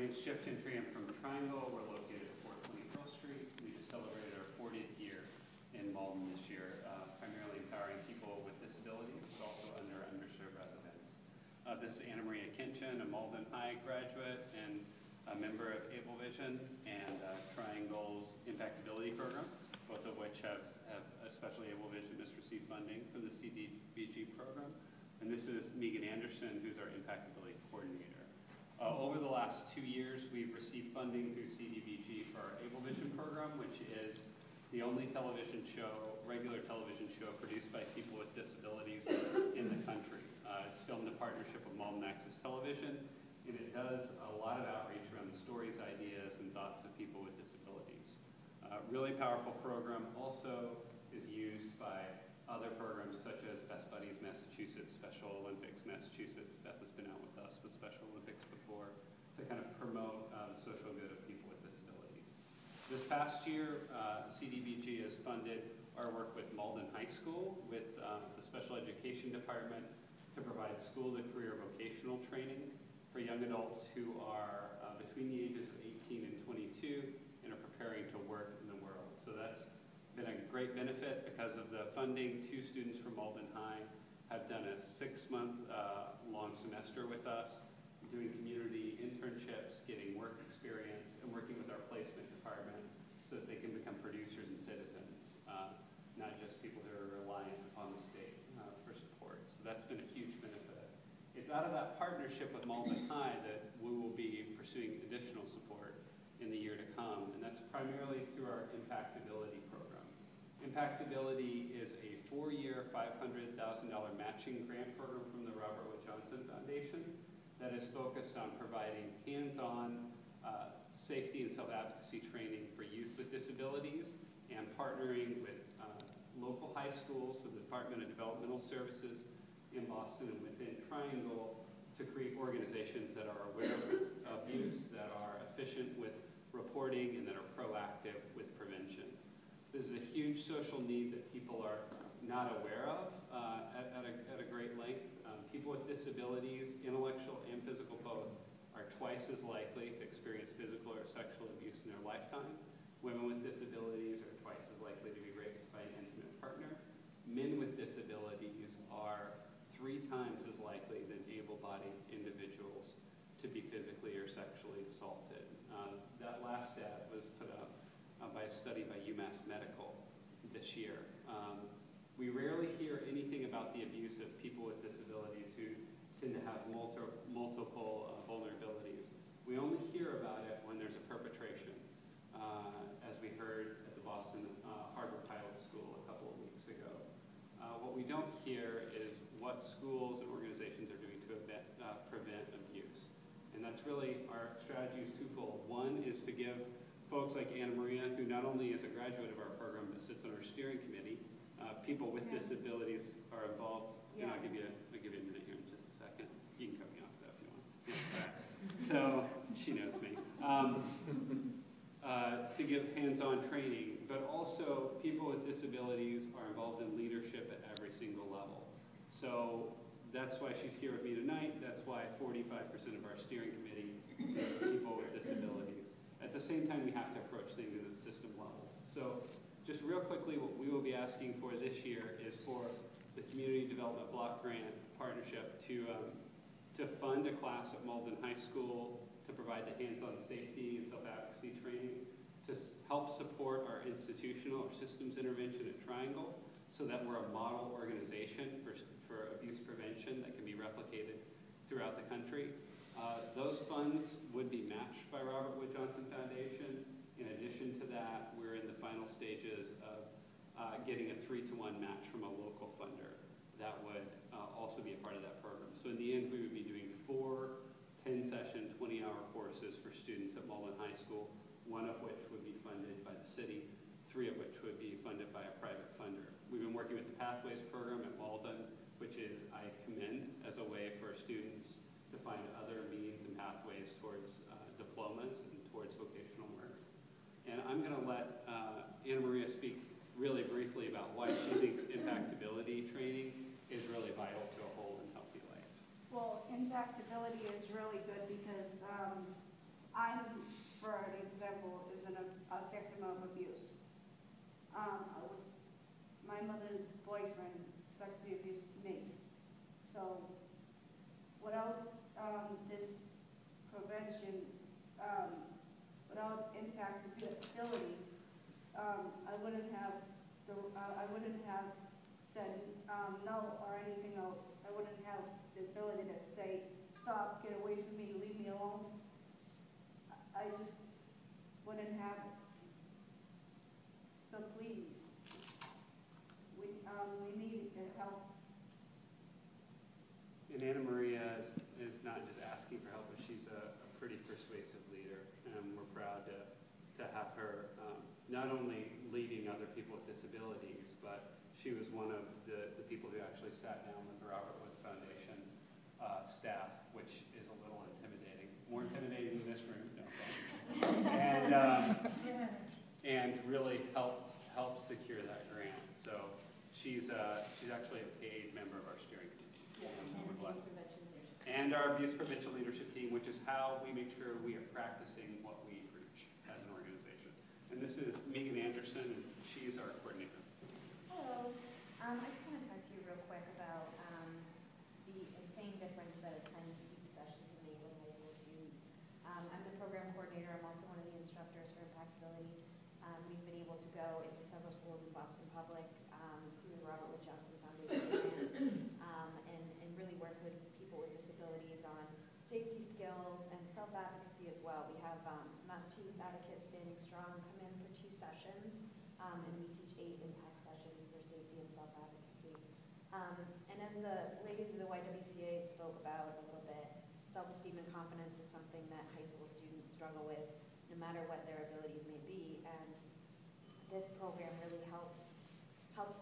name's Jeff Gentry. I'm from Triangle. We're located at 420 Pearl Street. We just celebrated our 40th year in Malden this year, primarily empowering people with disabilities, but also underserved residents. This is Anna Maria Kinchin, a Malden High graduate and a member of Able Vision and Triangle's Impactability program, both of which have especially Able Vision, has received funding from the CDBG program. And this is Megan Anderson, who's our Impactability coordinator. Over the last 2 years, we've received funding through CDBG for our Able Vision program, which is the only television show, regular television show, produced by people with disabilities in the country. It's filmed in partnership with Malden Access Television, and it does a lot of outreach around the stories, ideas, and thoughts of people with disabilities. Really powerful program. Also is used by other programs such as Best Buddies Massachusetts, Special Olympics Massachusetts. Beth has been out with us with Special Olympics before to kind of promote the social good of people with disabilities. This past year, CDBG has funded our work with Malden High School with the Special Education Department to provide school-to-career vocational training for young adults who are between the ages of 18 and 22 and are preparing to work in the world. So that's been a great benefit because of the funding. 2 students from Malden High have done a 6-month long semester with us, doing community internships, getting work experience, and working with our placement department so that they can become producers and citizens, not just people who are reliant upon the state for support. So that's been a huge benefit. It's out of that partnership with Malden High that we will be pursuing additional support in the year to come, and that's primarily through our Impactability program. Impactability is a 4-year, $500,000 matching grant program from the Robert Wood Johnson Foundation that is focused on providing hands-on safety and self-advocacy training for youth with disabilities and partnering with local high schools with the Department of Developmental Services in Boston and within Triangle to create organizations that are aware of abuse, that are efficient with reporting, and that are proactive with prevention. This is a huge social need that people are not aware of at a great length. People with disabilities, intellectual and physical both, are twice as likely to experience physical or sexual abuse in their lifetime. Women with disabilities are twice as likely to be raped by an intimate partner. Men with disabilities are 3 times as likely than able-bodied individuals to be physically or sexually assaulted. That last stat was put up by a study by UMass Medical this year. We rarely hear anything about the abuse of people with disabilities who tend to have multiple vulnerabilities. We only hear about it when there's a perpetration, as we heard at the Boston Harbor Pilot School a couple of weeks ago. What we don't hear is what schools and organizations are doing to prevent abuse. And that's really, our strategy is twofold. One is to give folks like Anna Maria, who not only is a graduate of our program but sits on our steering committee, people with disabilities are involved. And I'll give you a minute here in just a second. You can cut me off though if you want. So she knows me. To give hands-on training, but also people with disabilities are involved in leadership at every single level. So that's why she's here with me tonight. That's why 45% of our steering committee is people with disabilities. At the same time, we have to approach things at the system level. So just real quickly, what we will be asking for this year is for the Community Development Block Grant Partnership to fund a class at Malden High School to provide the hands-on safety and self-advocacy training, to help support our institutional or systems intervention at Triangle so that we're a model organization for abuse prevention that can be replicated throughout the country. Those funds would be matched by Robert Wood Johnson Foundation. In addition to that, we're in the final stages of getting a 3-to-1 match from a local funder that would also be a part of that program. So in the end, we would be doing 4 10-session, 20-hour courses for students at Malden High School, 1 of which would be funded by the city, 3 of which would be funded by a private funder. We've been working with the Pathways program at Malden, which is, I commend, as a way for students to find other means and pathways towards diplomas and towards vocational work. And I'm going to let Anna Maria speak really briefly about why she thinks impactability training is really vital to a whole and healthy life. Well, impactability is really good because I'm, for an example, is a victim of abuse. My mother's boyfriend sexually abused me. So without this prevention, without impactability, I wouldn't have said no or anything else. I wouldn't have the ability to say, stop, get away from me, leave me alone. I just wouldn't have it. So please, we need help. And Anna Maria is not just asking for help, but she's a pretty persuasive leader, and we're proud to have her not only leading other people with disabilities, but she was one of the people who actually sat down with the Robert Wood Foundation staff, which is a little intimidating. More intimidating than this room, no. And really helped secure that grant. So she's actually a paid member of our steering committee. And our abuse prevention leadership team, which is how we make sure we are practicing what we preach as an organization. And this is Megan Anderson, and she's our coordinator. Hello. I just want to talk to you real quick about the insane difference that a 10-week session can make with high school students. I'm the program coordinator. I'm also one of the instructors for Impactability. We've been able to go into several schools in Boston Public through the Robert Wood Johnson Foundation grant, and really work with people with disabilities on safety skills and self-advocacy as well. We have Massachusetts Advocates Standing Strong come in for 2 sessions, and we teach 8 impact sessions for safety and self-advocacy. And as the ladies of the YWCA spoke about a little bit, self-esteem and confidence is something that high school students struggle with, no matter what their abilities may be. And this program really helps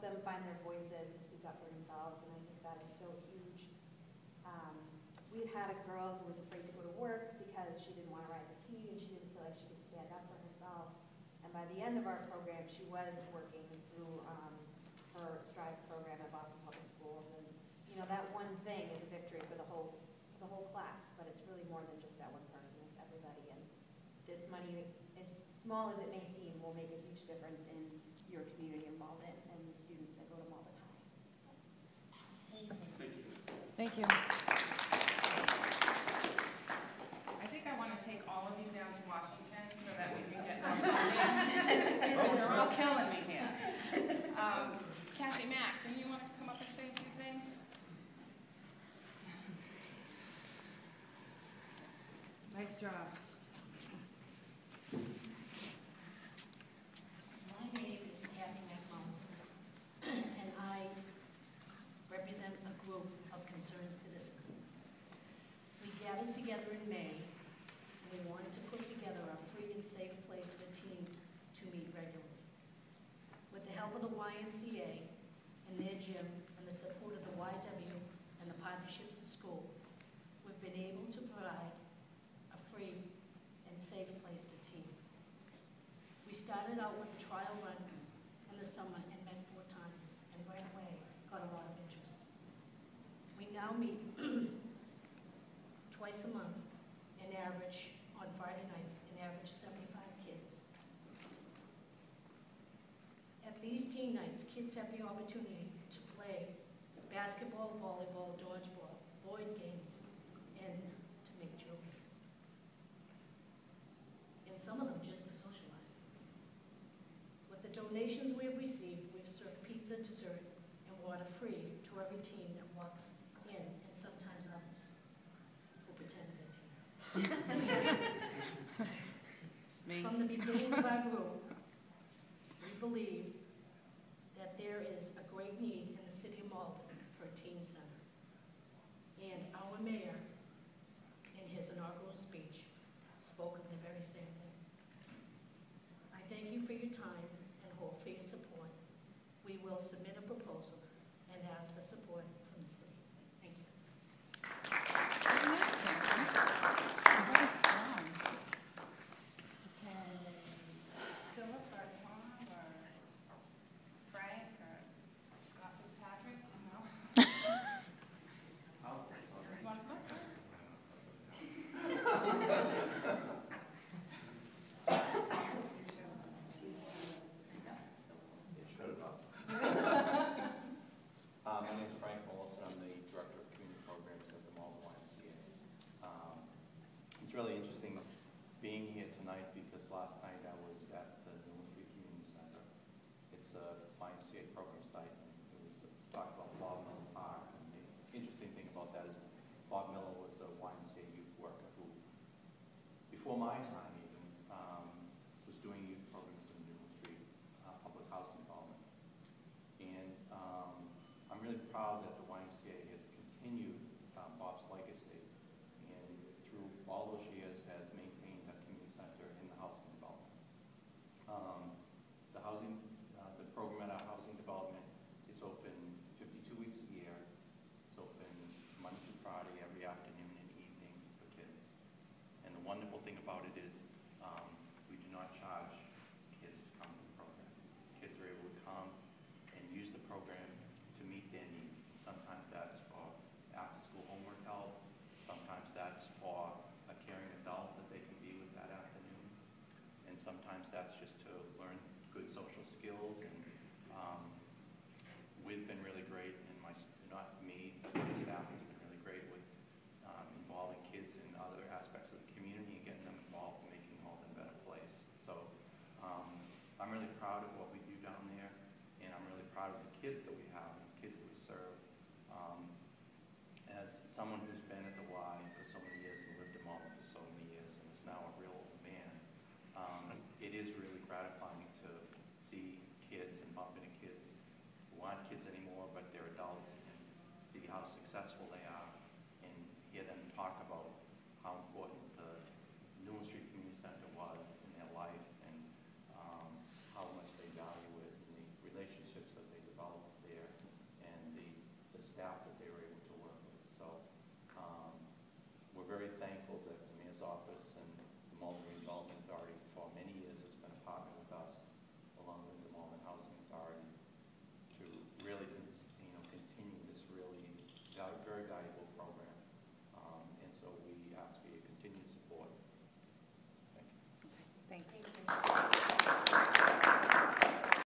them find their voices and speak up for themselves, and I think that is so huge. We've had a girl who was afraid to go to work because she didn't want to ride the T and she didn't feel like she could stand up for herself. And by the end of our program, she was working through her STRIVE program at Boston Public Schools. And you know, that one thing is a victory for the whole class, but it's really more than just that one person. It's everybody. And this money, as small as it may seem, will make a huge difference in your community involvement and the students that go to Malden High. Thank you. Thank you. I think I want to take all of you down to Washington so that we can get more funding. You're all killing me here. Kathy Mack, do you want to come up and say a few things? Nice job. My name is Kathy McMullen, and I represent a group of concerned citizens. We gathered together in May, and we wanted to put together a free and safe place for teens to meet regularly. With the help of the YMCA and their gym and the support of the YW and the partnerships of school, we've been able to provide a free and safe place for teens. We started out with a trial run in the summer and met 4 times, and right away got a lot of interest. We now meet twice a month, an average on Friday nights, an average 75 kids. At these teen nights, kids have the opportunity to play basketball, volleyball, dodgeball, board games, and to make children. And some of them just to socialize. With the donations we have received, we've served pizza, dessert, and water free to every teen that walks in, and sometimes others who pretend they're teens. From the beginning of our group, we believed that there is a great need in the city of Malden for a teen center. And our mayor, in his inaugural speech, spoke of the very same thing. I thank you for your time and hope for your support. We will submit a proposal and ask for support from the city. Thank you. Philip or Tom or before my time even, was doing youth programs in Newell Street Public Housing Development. And I'm really proud that the YMCA has continued Bob's legacy, and through all those years has maintained a community center in the housing development. The program at our housing development is open 52 weeks a year. It's open Monday through Friday, every afternoon and evening for kids. And the wonderful thing about it is we do not charge kids to come to the program. Kids are able to come and use the program to meet their needs. Sometimes that's for after-school homework help. Sometimes that's for a caring adult that they can be with that afternoon. And sometimes that's just to learn good social skills and